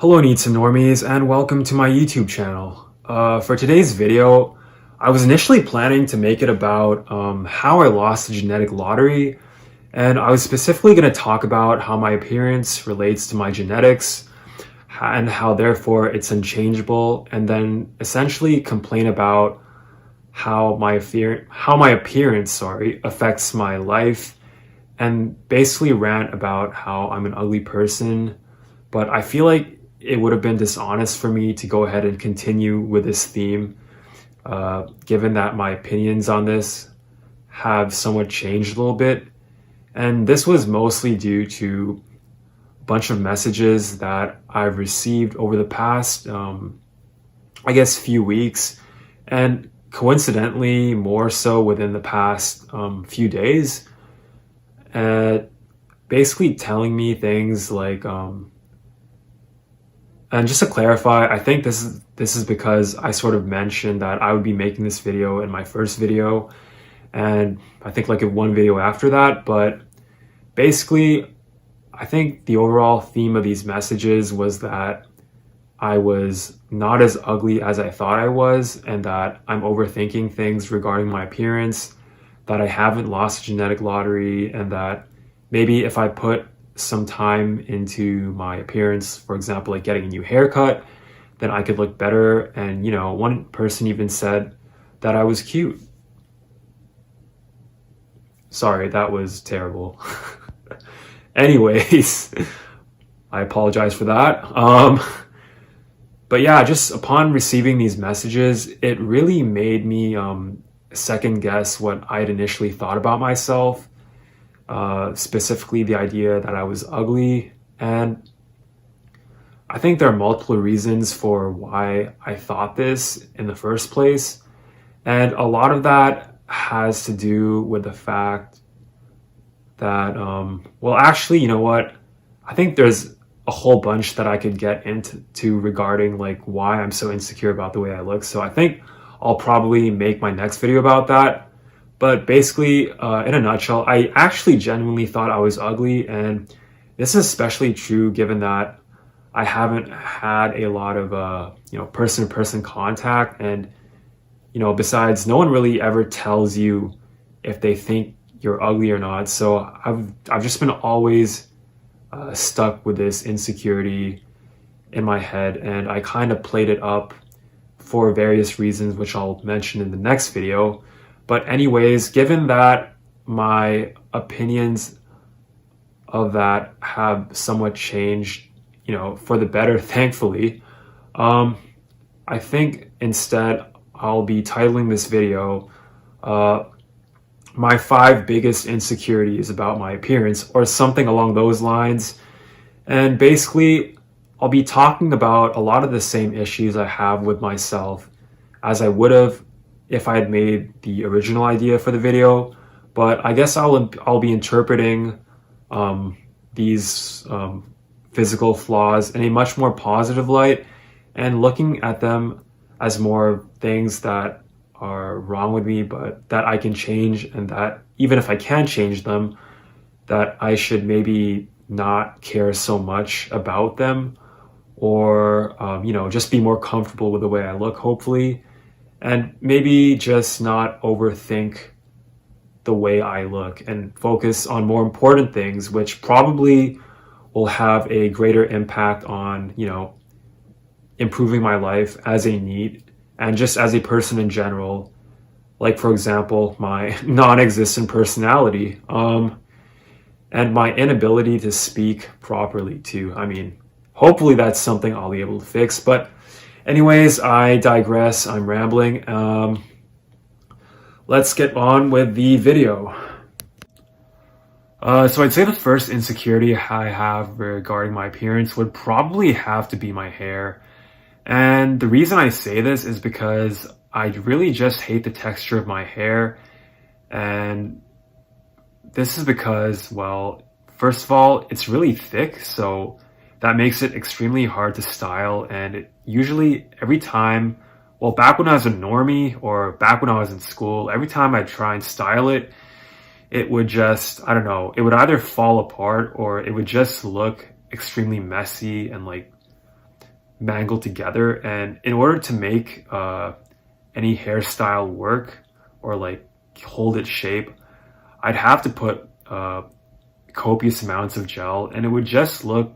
Hello NEETs and normies, and welcome to my YouTube channel. For today's video, I was initially planning to make it about how I lost the genetic lottery, and I was specifically going to talk about how my appearance relates to my genetics and how therefore it's unchangeable, and then essentially complain about how my appearance, affects my life, and basically rant about how I'm an ugly person. But I feel like it would have been dishonest for me to go ahead and continue with this theme, given that my opinions on this have somewhat changed a little bit. And this was mostly due to a bunch of messages that I've received over the past, few weeks, and coincidentally, more so within the past few days, basically telling me things like, and just to clarify, I think this is because I sort of mentioned that I would be making this video in my first video, and I think like one video after that. But basically, I think the overall theme of these messages was that I was not as ugly as I thought I was, and that I'm overthinking things regarding my appearance, that I haven't lost a genetic lottery, and that maybe if I put some time into my appearance, for example, like getting a new haircut, then I could look better. And, one person even said that I was cute. Sorry, that was terrible. Anyways, I apologize for that. But yeah, just upon receiving these messages, it really made me second guess what I had initially thought about myself. Specifically the idea that I was ugly. And I think there are multiple reasons for why I thought this in the first place. And a lot of that has to do with the fact that, actually, you know what? I think there's a whole bunch that I could get into regarding like why I'm so insecure about the way I look. So I think I'll probably make my next video about that. But basically, in a nutshell, I actually genuinely thought I was ugly, and this is especially true given that I haven't had a lot of person-to-person contact, and besides, no one really ever tells you if they think you're ugly or not. So I've just been always stuck with this insecurity in my head, and I kind of played it up for various reasons, which I'll mention in the next video. But anyways, given that my opinions of that have somewhat changed, for the better, thankfully, I think instead I'll be titling this video, my 5 biggest insecurities about my appearance, or something along those lines. And basically, I'll be talking about a lot of the same issues I have with myself as I would have if I had made the original idea for the video. But I guess I'll be interpreting these physical flaws in a much more positive light, and looking at them as more things that are wrong with me, but that I can change, and that even if I can change them, that I should maybe not care so much about them, or just be more comfortable with the way I look, hopefully. And maybe just not overthink the way I look and focus on more important things, which probably will have a greater impact on, improving my life as a NEET and just as a person in general. Like, for example, my non-existent personality, and my inability to speak properly too. I mean, hopefully that's something I'll be able to fix. But anyways, I digress. I'm rambling. Let's get on with the video. So I'd say the first insecurity I have regarding my appearance would probably have to be my hair. And the reason I say this is because I really just hate the texture of my hair. And this is because, well, first of all, it's really thick, so that makes it extremely hard to style. And it usually, every time, well, back when I was a normie or back when I was in school, every time I try and style it, it would just, I don't know, it would either fall apart or it would just look extremely messy and like mangled together. And in order to make any hairstyle work or like hold its shape, I'd have to put copious amounts of gel, and it would just look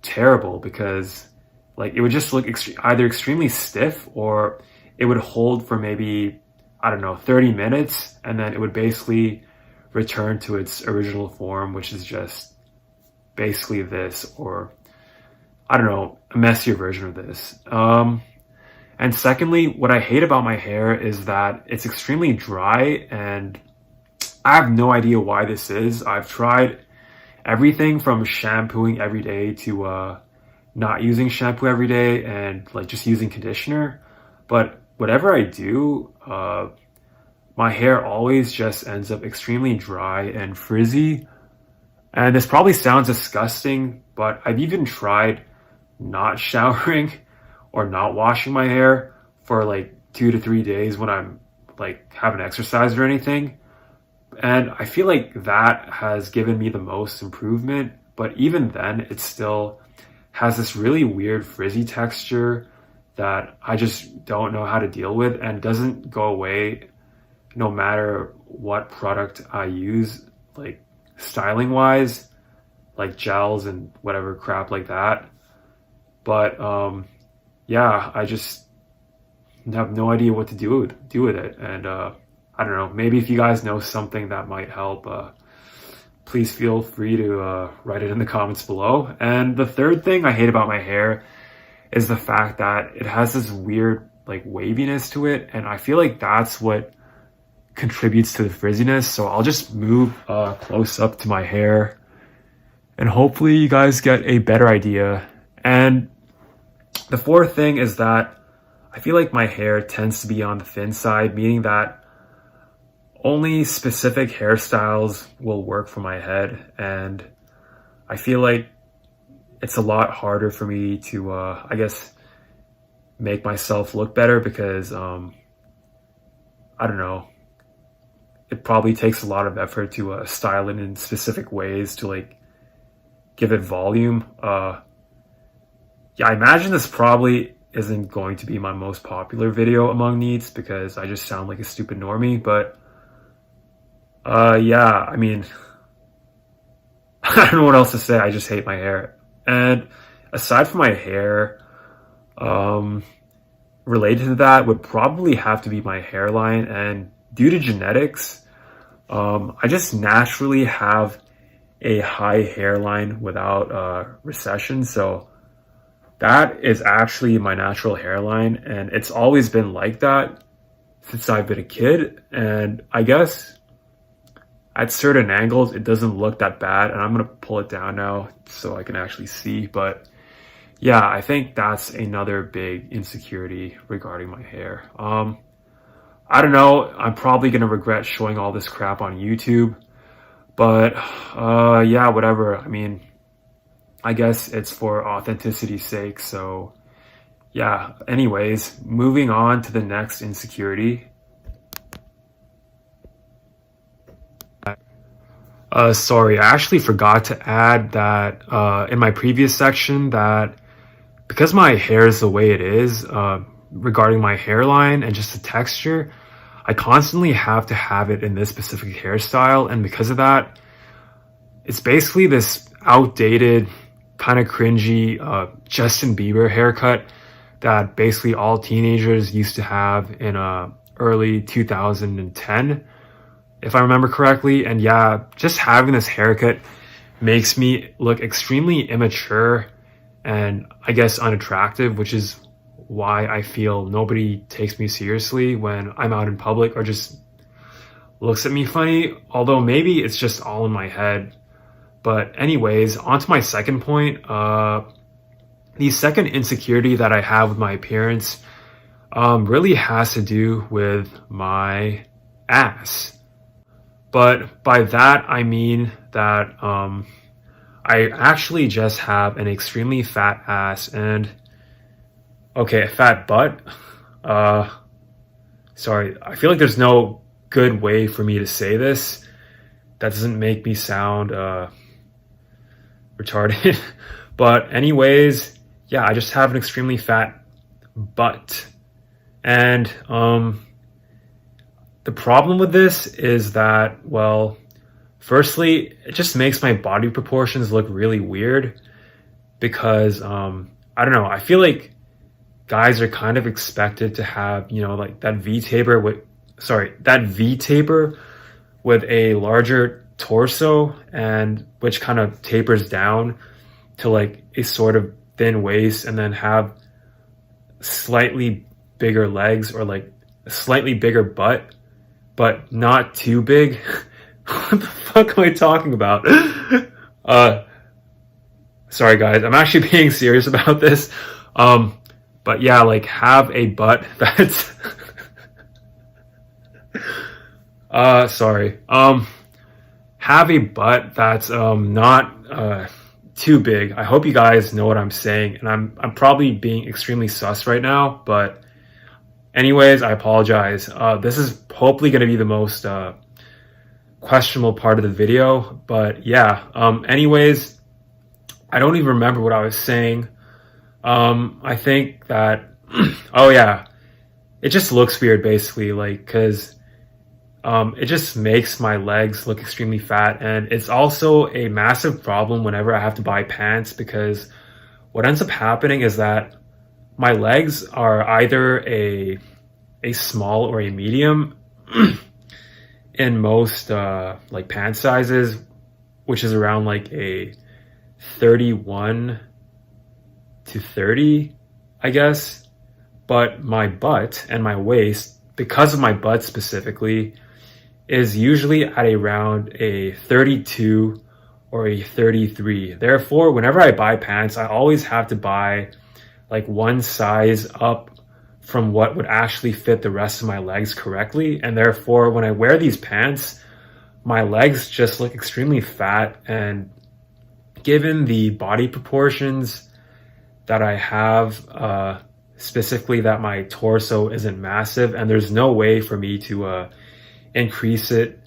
terrible because like it would just look either extremely stiff, or it would hold for maybe, I don't know, 30 minutes, and then it would basically return to its original form, which is just basically this, or I don't know, a messier version of this. And secondly, what I hate about my hair is that it's extremely dry, and I have no idea why this is. I've tried everything from shampooing every day to not using shampoo every day and like just using conditioner. But whatever I do, my hair always just ends up extremely dry and frizzy. And this probably sounds disgusting, but I've even tried not showering or not washing my hair for like 2 to 3 days when I'm like haven't exercised or anything. And I feel like that has given me the most improvement, but even then it still has this really weird frizzy texture that I just don't know how to deal with, and doesn't go away no matter what product I use, like styling wise, like gels and whatever crap like that. But yeah, I just have no idea what to do with it. And I don't know, maybe if you guys know something that might help, please feel free to write it in the comments below. And the third thing I hate about my hair is the fact that it has this weird like waviness to it, and I feel like that's what contributes to the frizziness. So I'll just move close up to my hair, and hopefully you guys get a better idea. And the fourth thing is that I feel like my hair tends to be on the thin side, meaning that only specific hairstyles will work for my head, and I feel like it's a lot harder for me to, I guess, make myself look better because, I don't know, it probably takes a lot of effort to style it in specific ways to like give it volume. Yeah, I imagine this probably isn't going to be my most popular video among needs because I just sound like a stupid normie, but yeah, I mean, I don't know what else to say. I just hate my hair. And aside from my hair, related to that would probably have to be my hairline. And due to genetics, I just naturally have a high hairline without recession. So that is actually my natural hairline, and it's always been like that since I've been a kid. And I guess at certain angles it doesn't look that bad, and I'm gonna pull it down now so I can actually see. But yeah, I think that's another big insecurity regarding my hair. I don't know, I'm probably gonna regret showing all this crap on YouTube, but yeah, whatever. I mean, I guess it's for authenticity's sake. So yeah, anyways, moving on to the next insecurity. Sorry, I actually forgot to add that in my previous section that because my hair is the way it is, regarding my hairline and just the texture, I constantly have to have it in this specific hairstyle. And because of that, it's basically this outdated, kind of cringy Justin Bieber haircut that basically all teenagers used to have in early 2010. If I remember correctly. And yeah, just having this haircut makes me look extremely immature and I guess unattractive, which is why I feel nobody takes me seriously when I'm out in public or just looks at me funny, although maybe it's just all in my head. But anyways, on to my second point. The second insecurity that I have with my appearance really has to do with my ass. But by that, I mean that I actually just have an extremely fat ass and, okay, a fat butt. Sorry, I feel like there's no good way for me to say this that doesn't make me sound retarded. But anyways, yeah, I just have an extremely fat butt. And the problem with this is that, well, firstly, it just makes my body proportions look really weird because I don't know, I feel like guys are kind of expected to have, you know, like that V taper with a larger torso, and which kind of tapers down to like a sort of thin waist, and then have slightly bigger legs, or like a slightly bigger butt, but not too big. What the fuck am I talking about? Sorry guys, I'm actually being serious about this. But yeah, like have a butt that's sorry. Have a butt that's not too big. I hope you guys know what I'm saying, and I'm probably being extremely sus right now, but anyways, I apologize. This is hopefully going to be the most questionable part of the video, but yeah. Anyways, I don't even remember what I was saying. I think that oh yeah, it just looks weird basically, like, because it just makes my legs look extremely fat, and it's also a massive problem whenever I have to buy pants, because what ends up happening is that my legs are either a small or a medium in most like pant sizes, which is around like a 31 to 30, I guess. But my butt and my waist, because of my butt specifically, is usually at around a 32 or a 33. Therefore, whenever I buy pants, I always have to buy like one size up from what would actually fit the rest of my legs correctly. And therefore, when I wear these pants, my legs just look extremely fat. And given the body proportions that I have, specifically that my torso isn't massive, and there's no way for me to increase it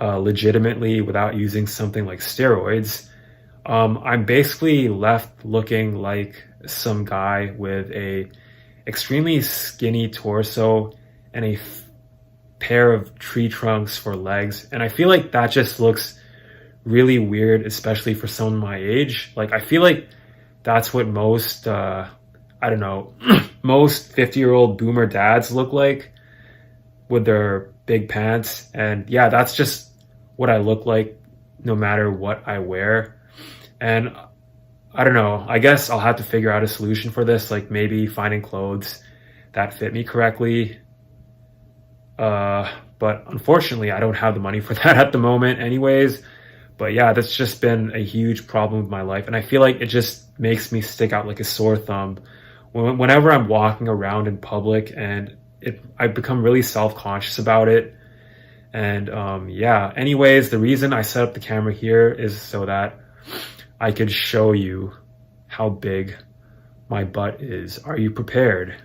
legitimately without using something like steroids, I'm basically left looking like some guy with a extremely skinny torso and a pair of tree trunks for legs. And I feel like that just looks really weird, especially for someone my age. Like, I feel like that's what most I don't know, most 50-year-old boomer dads look like with their big pants. And yeah, that's just what I look like no matter what I wear. And I don't know, I guess I'll have to figure out a solution for this, like maybe finding clothes that fit me correctly. But unfortunately, I don't have the money for that at the moment anyways. But yeah, that's just been a huge problem with my life. And I feel like it just makes me stick out like a sore thumb whenever I'm walking around in public, and I become really self-conscious about it. And yeah, anyways, the reason I set up the camera here is so that I could show you how big my butt is. Are you prepared?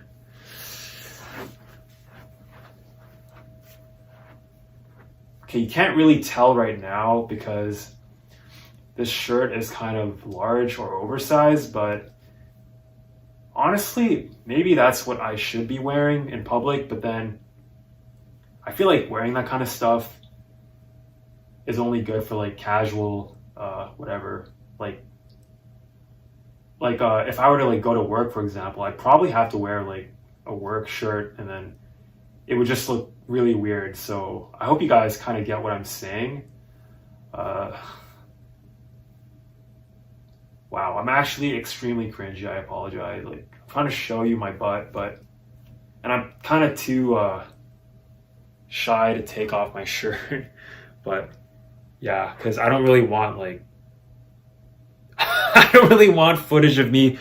Okay, you can't really tell right now because this shirt is kind of large or oversized, but honestly, maybe that's what I should be wearing in public. But then I feel like wearing that kind of stuff is only good for like casual, whatever. Like if I were to like go to work, for example, I'd probably have to wear like a work shirt, and then it would just look really weird. So I hope you guys kind of get what I'm saying. Wow, I'm actually extremely cringy. I apologize. Like, I'm trying to show you my butt, and I'm kind of too shy to take off my shirt. But yeah, because I don't really want like I don't really want footage of me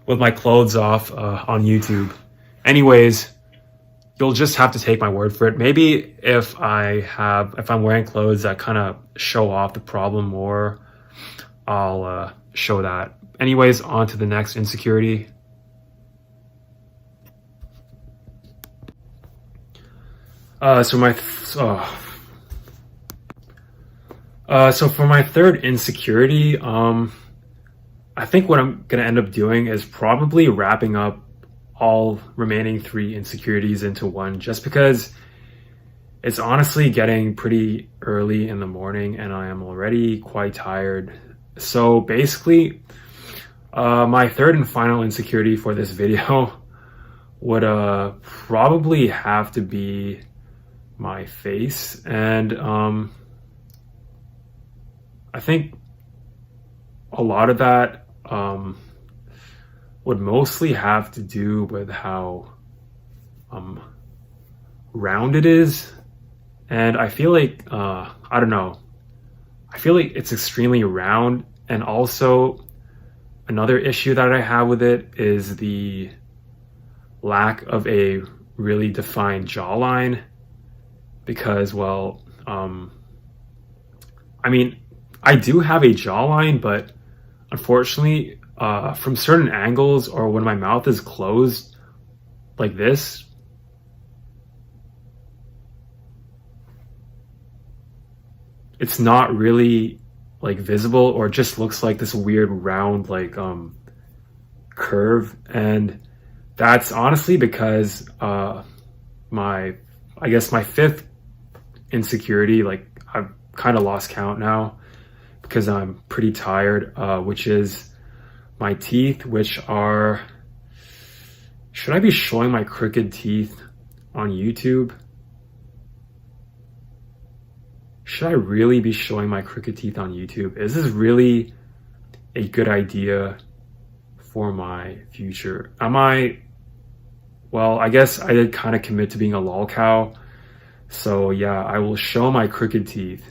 with my clothes off on YouTube. Anyways, you'll just have to take my word for it. Maybe if I'm wearing clothes that kind of show off the problem more, I'll show that. Anyways, on to the next insecurity. So for my third insecurity, I I think what I'm gonna end up doing is probably wrapping up all remaining 3 insecurities into one, just because it's honestly getting pretty early in the morning and I am already quite tired. So basically, my third and final insecurity for this video would probably have to be my face. And I think a lot of that would mostly have to do with how round it is. And I feel like, I don't know, I feel like it's extremely round. And also another issue that I have with it is the lack of a really defined jawline, because, well, I mean, I do have a jawline, but unfortunately, from certain angles or when my mouth is closed like this, it's not really like visible, or it just looks like this weird round like curve. And that's honestly because my, I guess my 5th insecurity, like I've kind of lost count now because I'm pretty tired, which is my teeth, which are, should I be showing my crooked teeth on YouTube? Should I really be showing my crooked teeth on YouTube? Is this really a good idea for my future? Am I, well, I guess I did kind of commit to being a lol cow. So yeah, I will show my crooked teeth.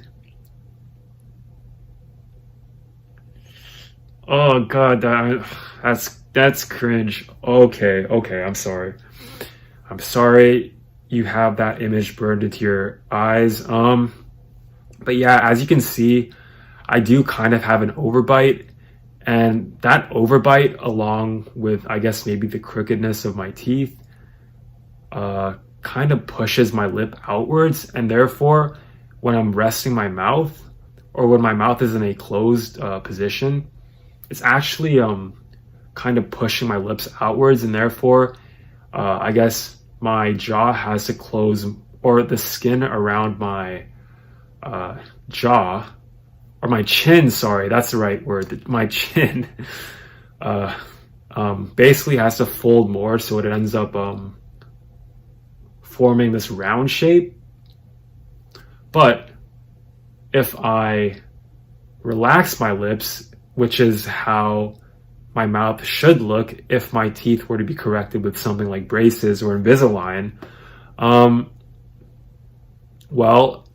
Oh God, that's cringe. Okay, I'm sorry. I'm sorry you have that image burned into your eyes. But yeah, as you can see, I do kind of have an overbite, and that overbite, along with, I guess, maybe the crookedness of my teeth, kind of pushes my lip outwards, and therefore, when I'm resting my mouth, or when my mouth is in a closed position, it's actually kind of pushing my lips outwards, and therefore, I guess my jaw has to close, or the skin around my jaw, or my chin, sorry, that's the right word, my chin basically has to fold more, so it ends up forming this round shape. But if I relax my lips, which is how my mouth should look if my teeth were to be corrected with something like braces or Invisalign, well,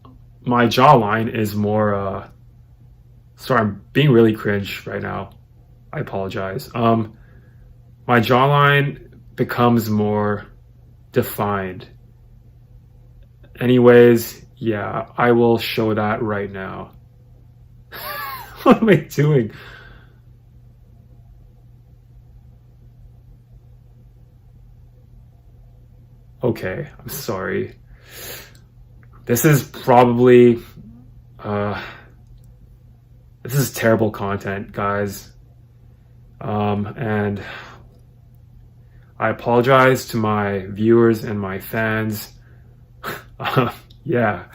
my jawline is more, sorry, I'm being really cringe right now. I apologize. My jawline becomes more defined. Anyways, yeah, I will show that right now. What am I doing? Okay, I'm sorry. This is probably, this is terrible content, guys. And I apologize to my viewers and my fans. Yeah,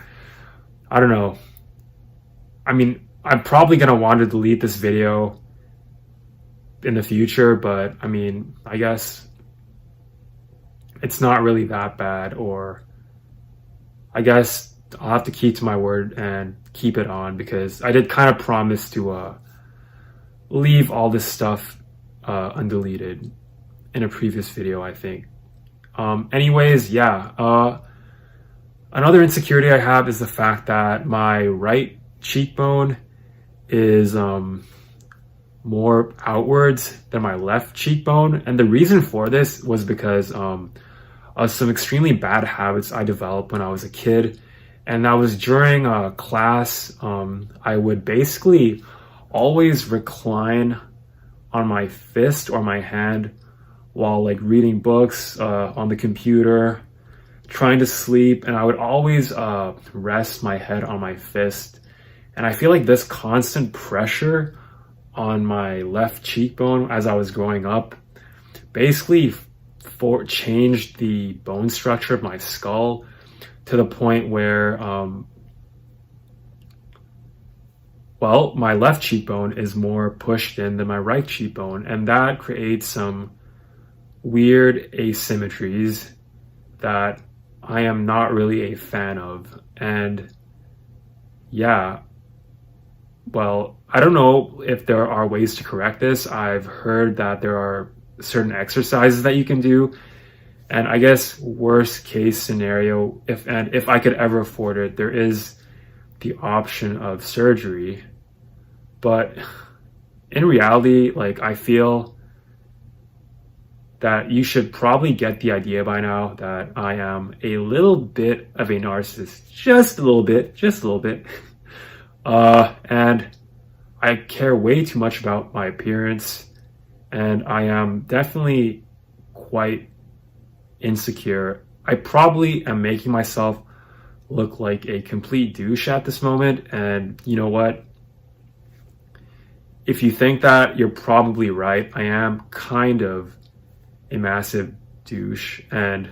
I don't know. I mean, I'm probably gonna want to delete this video in the future, but I mean, I guess it's not really that bad, or I guess I'll have to keep to my word and keep it on, because I did kind of promise to leave all this stuff undeleted in a previous video, I think. Anyways, yeah. Another insecurity I have is the fact that my right cheekbone is more outwards than my left cheekbone. And the reason for this was because of some extremely bad habits I developed when I was a kid. And that was during class. I would basically always recline on my fist or my hand while like reading books on the computer, trying to sleep, and I would always rest my head on my fist. And I feel like this constant pressure on my left cheekbone as I was growing up. Basically, changed the bone structure of my skull to the point where, well, my left cheekbone is more pushed in than my right cheekbone, and that creates some weird asymmetries that I am not really a fan of. And yeah, well, I don't know if there are ways to correct this. I've heard that there are certain exercises that you can do. And I guess worst case scenario, if I could ever afford it, there is the option of surgery. But in reality, like, I feel that you should probably get the idea by now that I am a little bit of a narcissist. Just a little bit, just a little bit. And I care way too much about my appearance, and I am definitely quite insecure. I probably am making myself look like a complete douche at this moment, and you know what? If you think that, you're probably right. I am kind of a massive douche, and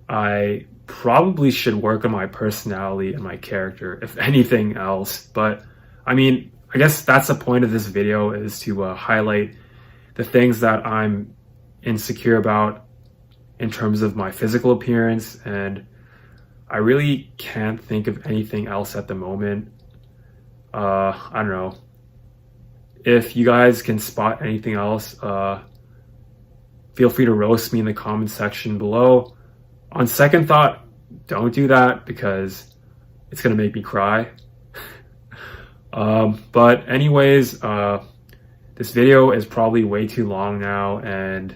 I probably should work on my personality and my character, if anything else. But I mean, I guess that's the point of this video, is to highlight the things that I'm insecure about in terms of my physical appearance, and I really can't think of anything else at the moment. I don't know. If you guys can spot anything else, feel free to roast me in the comment section below. On second thought, don't do that because it's gonna make me cry. But anyways, this video is probably way too long now, and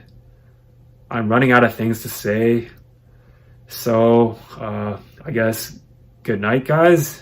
I'm running out of things to say. So I guess good night, guys.